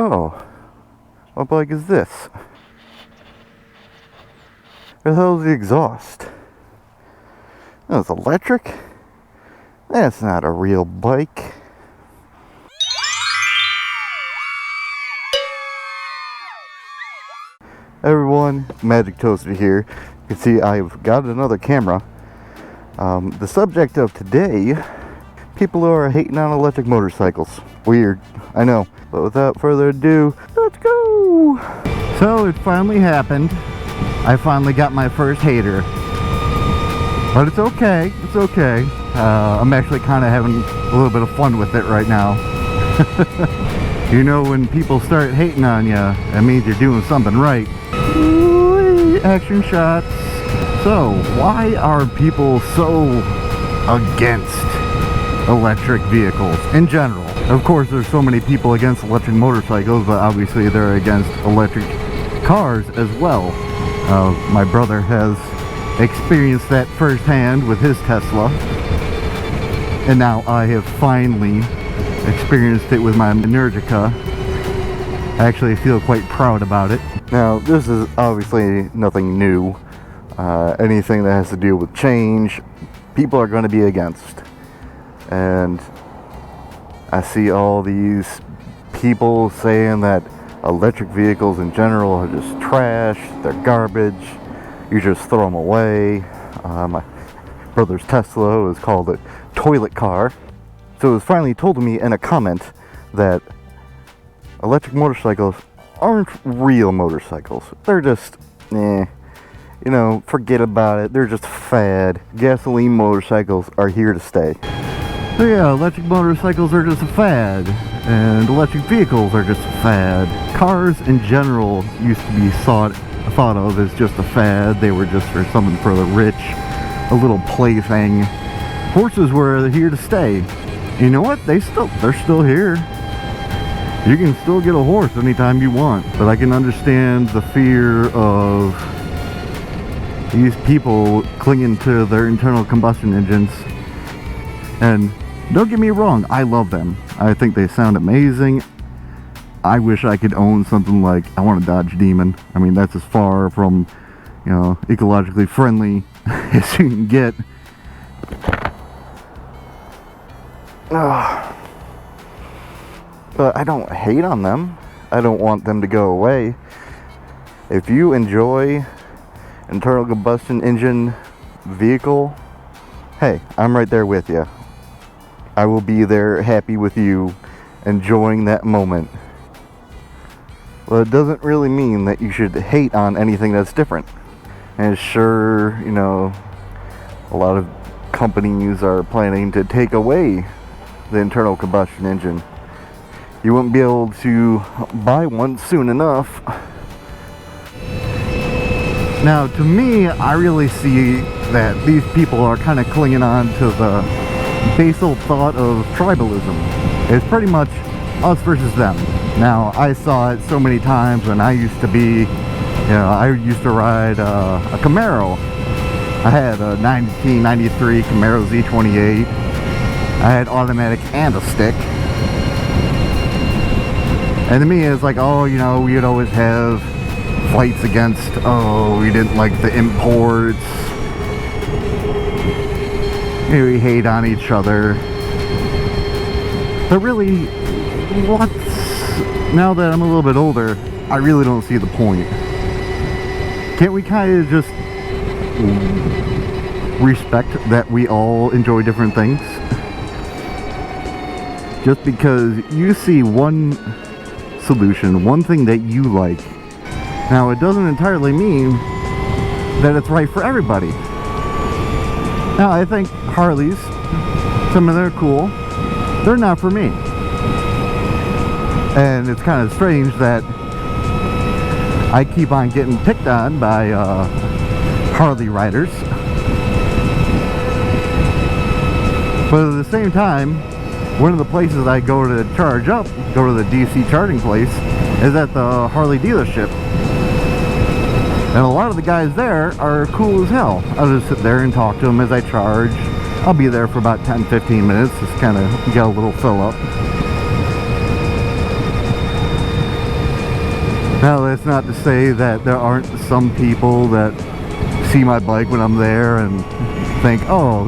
oh, what bike is this? Where the hell is the exhaust? Oh, it's electric? That's not a real bike. Everyone, Magic Toaster here. You can see I've got another camera. The subject of today, people who are hating on electric motorcycles. Weird, I know. But without further ado, let's go! So it finally happened. I finally got my first hater. But it's okay, it's okay. I'm actually kind of having a little bit of fun with it right now. You know, when people start hating on you, that means you're doing something right. Ooh, action shots. So, why are people so against electric vehicles in general? Of course, there's so many people against electric motorcycles, but obviously they're against electric cars as well. My brother has experienced that firsthand with his Tesla, and now I have finally experienced it with my Energica. I actually feel quite proud about it. Now, this is obviously nothing new. Anything that has to do with change, people are going to be against. And I see all these people saying that electric vehicles in general are just trash, they're garbage, you just throw them away. My brother's Tesla was called a toilet car. So it was finally told to me in a comment that electric motorcycles aren't real motorcycles. They're just, you know, forget about it. They're just a fad. Gasoline motorcycles are here to stay. So yeah, electric motorcycles are just a fad, and electric vehicles are just a fad. Cars in general used to be thought of as just a fad. They were just for something for the rich, a little plaything. Horses were here to stay. You know what? They're still here. You can still get a horse anytime you want, but I can understand the fear of these people clinging to their internal combustion engines. And don't get me wrong, I love them. I think they sound amazing. I wish I could own something like, I want a Dodge Demon. I mean, that's as far from, you know, ecologically friendly as you can get. But I don't hate on them. I don't want them to go away. If you enjoy internal combustion engine vehicle, hey, I'm right there with you. I will be there happy with you, enjoying that moment. Well, it doesn't really mean that you should hate on anything that's different. And sure, you know, a lot of companies are planning to take away the internal combustion engine. You won't be able to buy one soon enough. Now, to me, I really see that these people are kind of clinging on to the basal thought of tribalism. It's pretty much us versus them. Now, I saw it so many times when I used to be, you know, I used to ride a Camaro. I had a 1993 Camaro Z28. I had automatic and a stick. And to me, it's like, oh, you know, we'd always have fights against, oh, we didn't like the imports. Maybe we hate on each other. But really, now that I'm a little bit older, I really don't see the point. Can't we kind of just respect that we all enjoy different things? Just because you see one solution, one thing that you like, now it doesn't entirely mean that it's right for everybody. Now, I think Harleys, some of them are cool, they're not for me. And it's kind of strange that I keep on getting picked on by Harley riders. But at the same time, one of the places I go to charge up, go to the DC charging place, is at the Harley dealership. And a lot of the guys there are cool as hell. I'll just sit there and talk to them as I charge. I'll be there for about 10-15 minutes, just kind of get a little fill up. Now, that's not to say that there aren't some people that see my bike when I'm there and think, oh,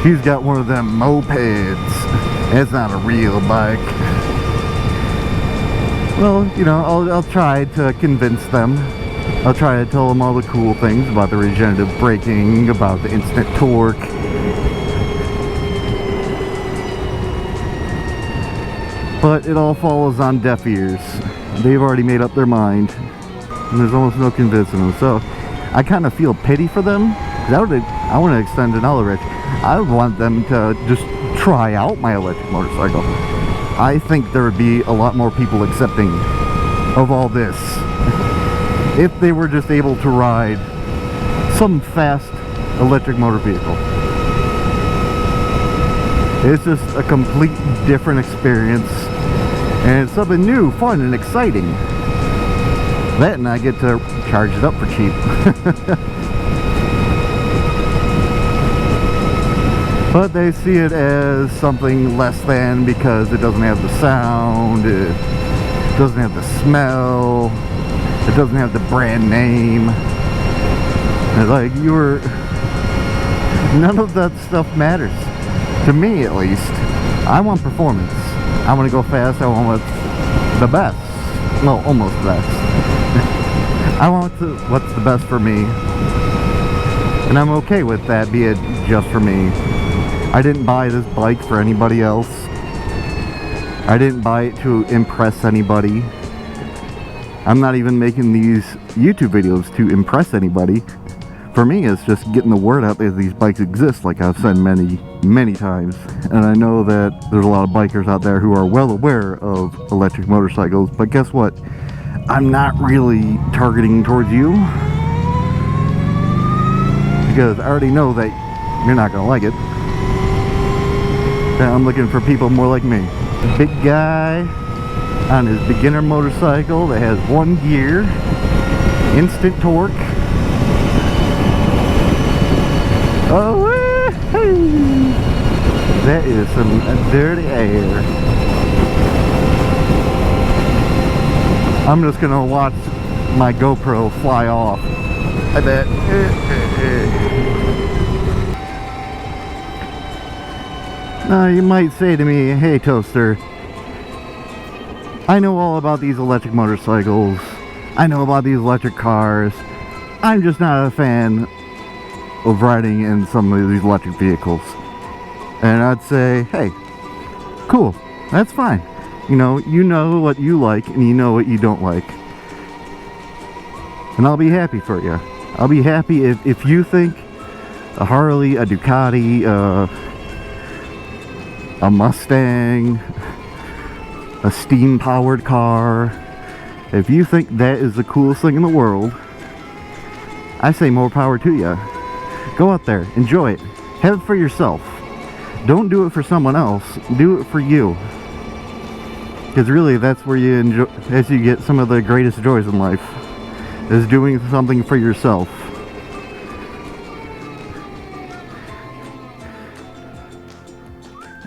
he's got one of them mopeds. It's not a real bike. Well, you know, I'll try to convince them. I'll try to tell them all the cool things about the regenerative braking, about the instant torque. But it all falls on deaf ears. They've already made up their mind, and there's almost no convincing them. So I kind of feel pity for them. I want to extend another risk. I want them to just try out my electric motorcycle. I think there would be a lot more people accepting of all this if they were just able to ride some fast electric motor vehicle. It's just a complete different experience, and it's something new, fun, and exciting. That, and I get to charge it up for cheap. But they see it as something less than because it doesn't have the sound, it doesn't have the smell, it doesn't have the brand name. And like, none of that stuff matters. To me, at least. I want performance. I want to go fast. I want the best. Well, almost best. I want what's the best for me. And I'm okay with that, be it just for me. I didn't buy this bike for anybody else. I didn't buy it to impress anybody. I'm not even making these YouTube videos to impress anybody. For me, it's just getting the word out that these bikes exist, like I've said many, many times. And I know that there's a lot of bikers out there who are well aware of electric motorcycles, but guess what? I'm not really targeting towards you, because I already know that you're not going to like it. I'm looking for people more like me. A big guy on his beginner motorcycle that has one gear, instant torque. Oh, woo-hoo! That is some dirty air. I'm just gonna watch my GoPro fly off. I bet. Now you might say to me, hey Toaster, I know all about these electric motorcycles. I know about these electric cars. I'm just not a fan of riding in some of these electric vehicles. And I'd say, hey, cool, that's fine. You know what you like and you know what you don't like. And I'll be happy for you. I'll be happy if you think a Harley, a Ducati, a Mustang, a steam-powered car, if you think that is the coolest thing in the world, I say more power to you. Go out there, enjoy it, have it for yourself. Don't do it for someone else, do it for you. Because really, that's where you enjoy, as you get some of the greatest joys in life, is doing something for yourself.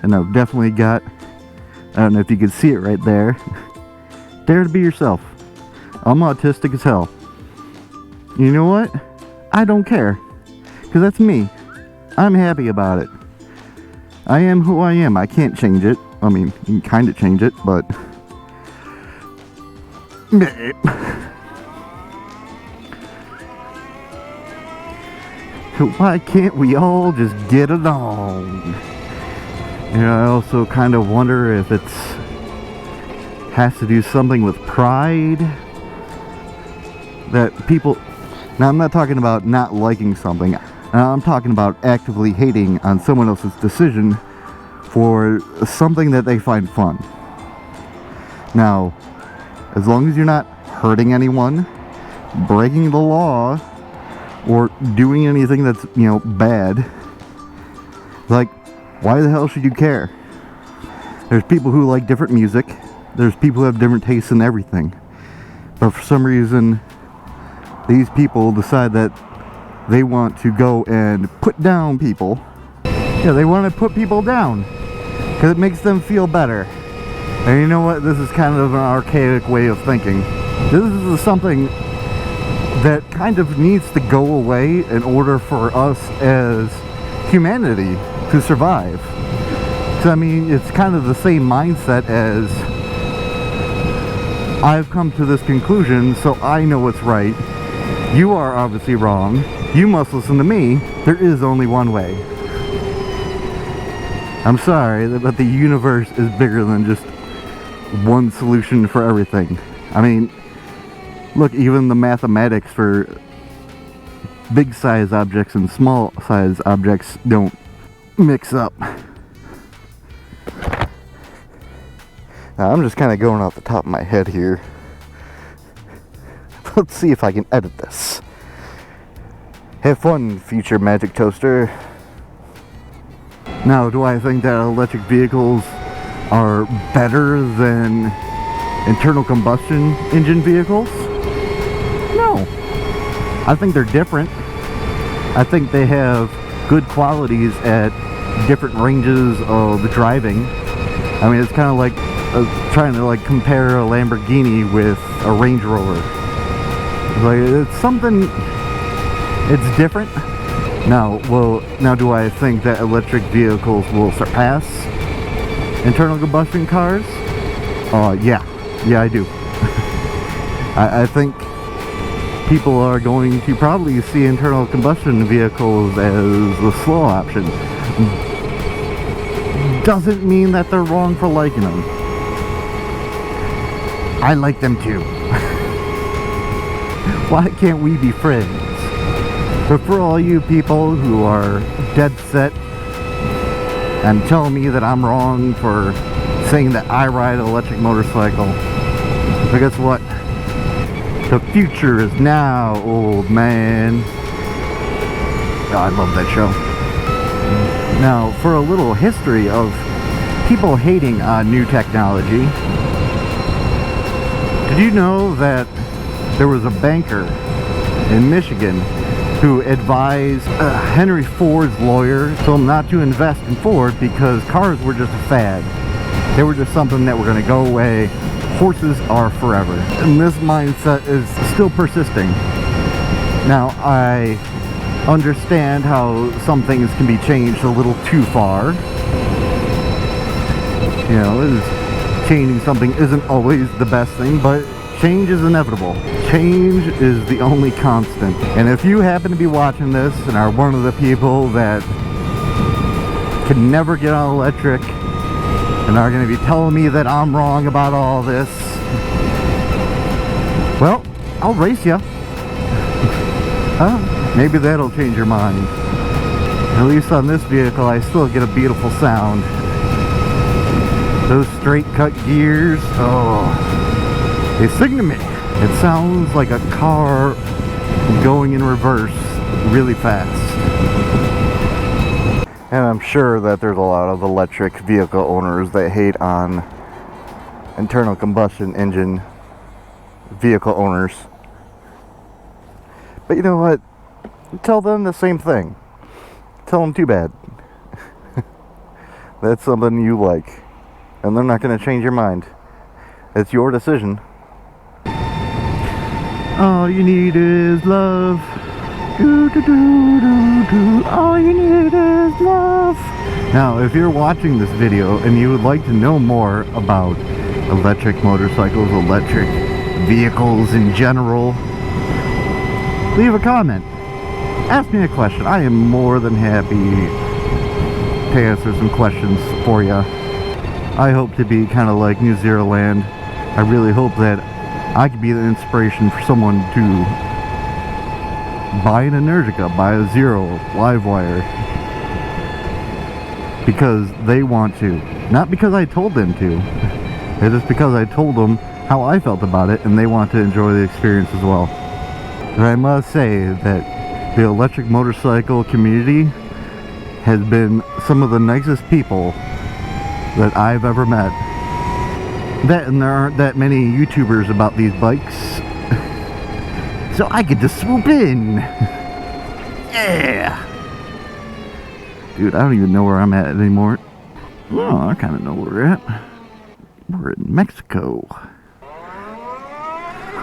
And I've definitely got, I don't know if you can see it right there, dare to be yourself. I'm autistic as hell. You know what? I don't care. Because that's me. I'm happy about it. I am who I am. I can't change it. I mean, you can kind of change it, but... Why can't we all just get along? You know, I also kind of wonder if has to do something with pride. That people... Now, I'm not talking about not liking something. I'm talking about actively hating on someone else's decision for something that they find fun. Now, as long as you're not hurting anyone, breaking the law, or doing anything that's, you know, bad, like, why the hell should you care? There's people who like different music. There's people who have different tastes in everything. But for some reason, these people decide that they want to go and put down people. Yeah, they want to put people down because it makes them feel better. And you know what? This is kind of an archaic way of thinking. This is something that kind of needs to go away in order for us as humanity to survive. So, I mean, it's kind of the same mindset as I've come to this conclusion, so I know what's right. You are obviously wrong. You must listen to me. There is only one way. I'm sorry, but the universe is bigger than just one solution for everything. I mean, look, even the mathematics for big size objects and small size objects don't mix up. Now, I'm just kind of going off the top of my head here. Let's see if I can edit this. Have fun, future magic toaster. Now, do I think that electric vehicles are better than internal combustion engine vehicles? No. I think they're different. I think they have good qualities at different ranges of driving. I mean, it's kind of like trying to like compare a Lamborghini with a Range Rover. Like, it's something, it's different. Now, do I think that electric vehicles will surpass internal combustion cars? Yeah, I do. I think people are going to probably see internal combustion vehicles as the slow option. Doesn't mean that they're wrong for liking them. I like them too. Why can't we be friends? But for all you people who are dead set and tell me that I'm wrong for saying that I ride an electric motorcycle, but guess what? The future is now, old man. Oh, I love that show. Now, for a little history of people hating on new technology, did you know that there was a banker in Michigan who advised Henry Ford's lawyer, told him not to invest in Ford because cars were just a fad. They were just something that were going to go away. Horses are forever. And this mindset is still persisting. Now, I understand how some things can be changed a little too far. You know, changing something isn't always the best thing, but change is inevitable. Change is the only constant. And if you happen to be watching this and are one of the people that can never get on electric and are going to be telling me that I'm wrong about all this, well, I'll race you. Maybe that'll change your mind. At least on this vehicle, I still get a beautiful sound. Those straight cut gears, oh, they sing to me. It sounds like a car going in reverse really fast. And I'm sure that there's a lot of electric vehicle owners that hate on internal combustion engine vehicle owners. But you know what? Tell them the same thing. Tell them too bad. That's something you like. And they're not going to change your mind. It's your decision. All you need is love. Do, do, do, do, do. All you need is love. Now, if you're watching this video and you would like to know more about electric motorcycles, electric vehicles in general, leave a comment. Ask me a question. I am more than happy to answer some questions for you. I hope to be kind of like New Zero Land. I really hope that I could be the inspiration for someone to buy an Energica, buy a Zero live wire, because they want to, not because I told them to. It's just because I told them how I felt about it, and they want to enjoy the experience as well. And I must say that the electric motorcycle community has been some of the nicest people that I've ever met. That, and there aren't that many YouTubers about these bikes, so I could just swoop in. Yeah! Dude, I don't even know where I'm at anymore. Oh, I kind of know where we're at. We're in Mexico.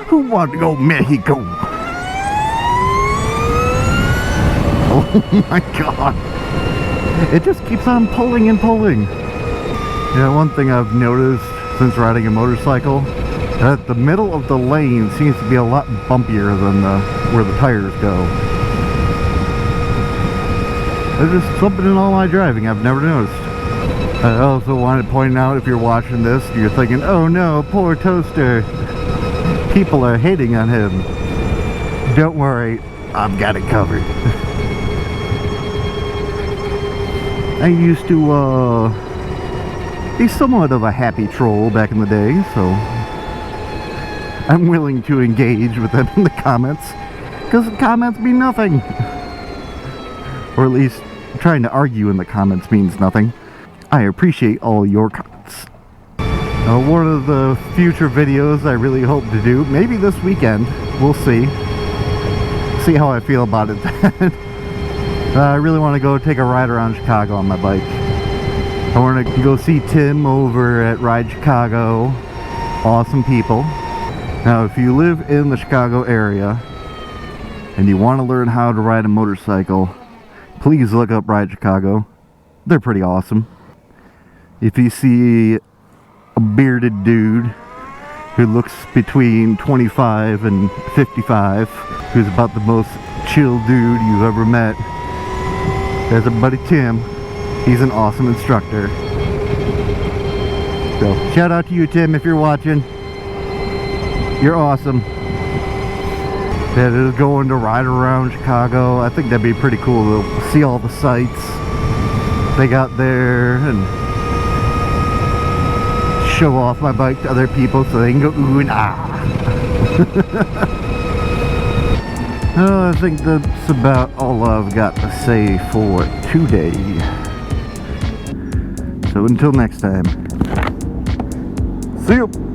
Who wants to go Mexico? Oh my god. It just keeps on pulling and pulling. Yeah, one thing I've noticed since riding a motorcycle, that the middle of the lane seems to be a lot bumpier than where the tires go. There's just something in all my driving I've never noticed. I also wanted to point out, if you're watching this, you're thinking, oh no, poor Toaster. People are hating on him. Don't worry, I've got it covered. I used to be somewhat of a happy troll back in the day, so I'm willing to engage with them in the comments, because the comments mean nothing. Or at least trying to argue in the comments means nothing. I appreciate all your comments. One of the future videos I really hope to do, maybe this weekend, we'll see how I feel about it then. I really want to go take a ride around Chicago on my bike. I want to go see Tim over at Ride Chicago. Awesome people. Now, if you live in the Chicago area and you want to learn how to ride a motorcycle, please look up Ride Chicago. They're pretty awesome. If you see a bearded dude who looks between 25 and 55, who's about the most chill dude you've ever met, there's a buddy Tim. He's an awesome instructor. So, shout out to you, Tim, if you're watching. You're awesome. That is going to ride around Chicago. I think that'd be pretty cool to see all the sights they got there and show off my bike to other people so they can go ooh and ah. I think that's about all I've got to say for today. So until next time, see you.